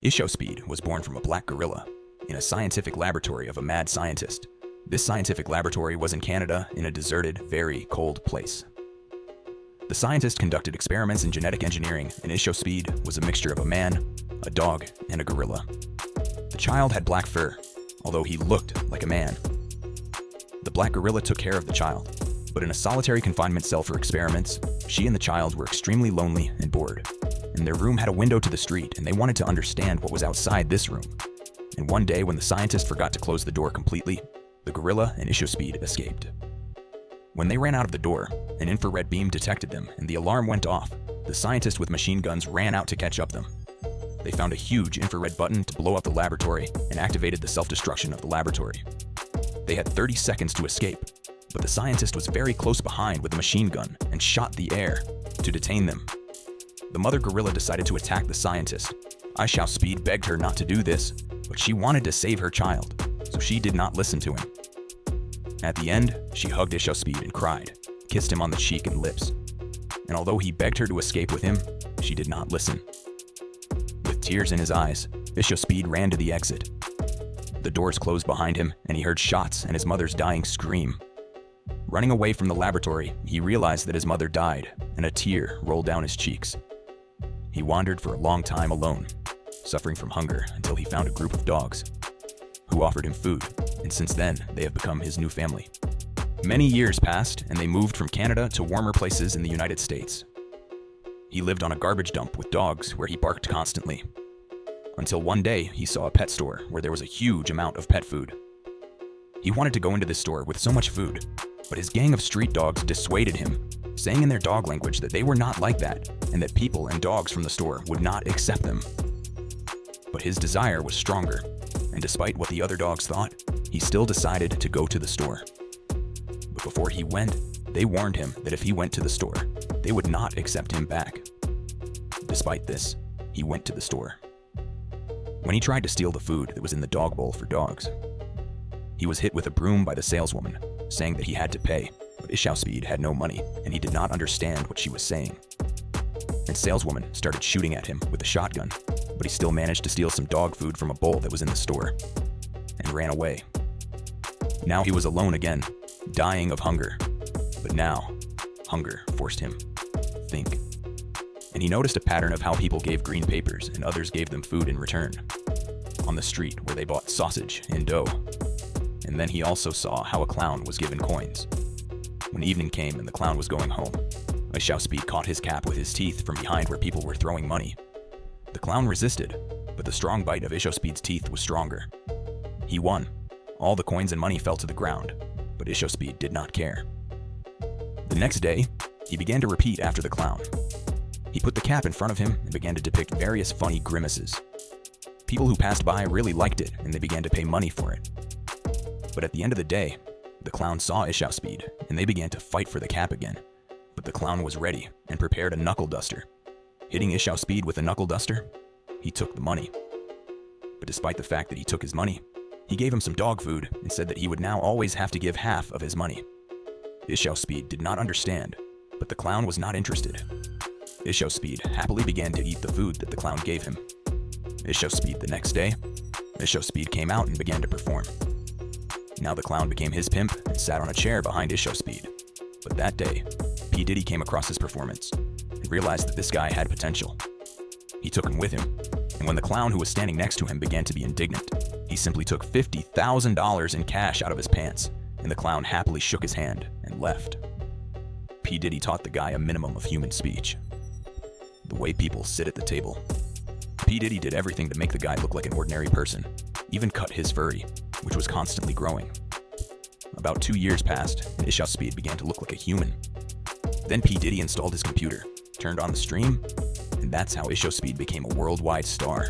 Ishowspeed was born from a black gorilla in a scientific laboratory of a mad scientist. This scientific laboratory was in Canada in a deserted, very cold place. The scientist conducted experiments in genetic engineering, and Ishowspeed was a mixture of a man, a dog, and a gorilla. The child had black fur, although he looked like a man. The black gorilla took care of the child, but in a solitary confinement cell for experiments, she and the child were extremely lonely and bored. And their room had a window to the street, and they wanted to understand what was outside this room. And one day, when the scientist forgot to close the door completely, the gorilla and Ishowspeed escaped. When they ran out of the door, an infrared beam detected them, and the alarm went off. The scientist with machine guns ran out to catch up them. They found a huge infrared button to blow up the laboratory and activated the self-destruction of the laboratory. They had 30 seconds to escape, but the scientist was very close behind with a machine gun and shot the air to detain them. The mother gorilla decided to attack the scientist. Ishowspeed begged her not to do this, but she wanted to save her child, so she did not listen to him. At the end, she hugged Ishowspeed and cried, kissed him on the cheek and lips. And although he begged her to escape with him, she did not listen. With tears in his eyes, Ishowspeed ran to the exit. The doors closed behind him, and he heard shots and his mother's dying scream. Running away from the laboratory, he realized that his mother died, and a tear rolled down his cheeks. He wandered for a long time alone, suffering from hunger until he found a group of dogs who offered him food, and since then, they have become his new family. Many years passed, and they moved from Canada to warmer places in the United States. He lived on a garbage dump with dogs where he barked constantly, until one day he saw a pet store where there was a huge amount of pet food. He wanted to go into this store with so much food, but his gang of street dogs dissuaded him, saying in their dog language that they were not like that, and that people and dogs from the store would not accept them. But his desire was stronger, and despite what the other dogs thought, he still decided to go to the store. But before he went, they warned him that if he went to the store, they would not accept him back. Despite this, he went to the store. When he tried to steal the food that was in the dog bowl for dogs, he was hit with a broom by the saleswoman, saying that he had to pay, but Ishowspeed had no money, and he did not understand what she was saying. And saleswoman started shooting at him with a shotgun, but he still managed to steal some dog food from a bowl that was in the store, and ran away. Now he was alone again, dying of hunger, but now, hunger forced him to think. And he noticed a pattern of how people gave green papers and others gave them food in return, on the street where they bought sausage and dough. And then he also saw how a clown was given coins. When evening came and the clown was going home, Ishowspeed caught his cap with his teeth from behind where people were throwing money. The clown resisted, but the strong bite of Ishowspeed's teeth was stronger. He won. All the coins and money fell to the ground, but Ishowspeed did not care. The next day, he began to repeat after the clown. He put the cap in front of him and began to depict various funny grimaces. People who passed by really liked it, and they began to pay money for it. But at the end of the day, the clown saw Ishowspeed, and they began to fight for the cap again. But the clown was ready and prepared a knuckle duster. Hitting Ishowspeed with a knuckle duster, he took the money. But despite the fact that he took his money, he gave him some dog food and said that he would now always have to give half of his money. Ishowspeed did not understand, but the clown was not interested. Ishowspeed happily began to eat the food that the clown gave him. Ishowspeed the next day, Ishowspeed came out and began to perform. Now the clown became his pimp and sat on a chair behind Ishowspeed. But that day, P. Diddy came across his performance and realized that this guy had potential. He took him with him, and when the clown who was standing next to him began to be indignant, he simply took $50,000 in cash out of his pants, and the clown happily shook his hand and left. P. Diddy taught the guy a minimum of human speech. The way people sit at the table. P. Diddy did everything to make the guy look like an ordinary person, even cut his furry, which was constantly growing. About 2 years passed, and Ishowspeed began to look like a human. Then P. Diddy installed his computer, turned on the stream, and that's how Ishowspeed became a worldwide star.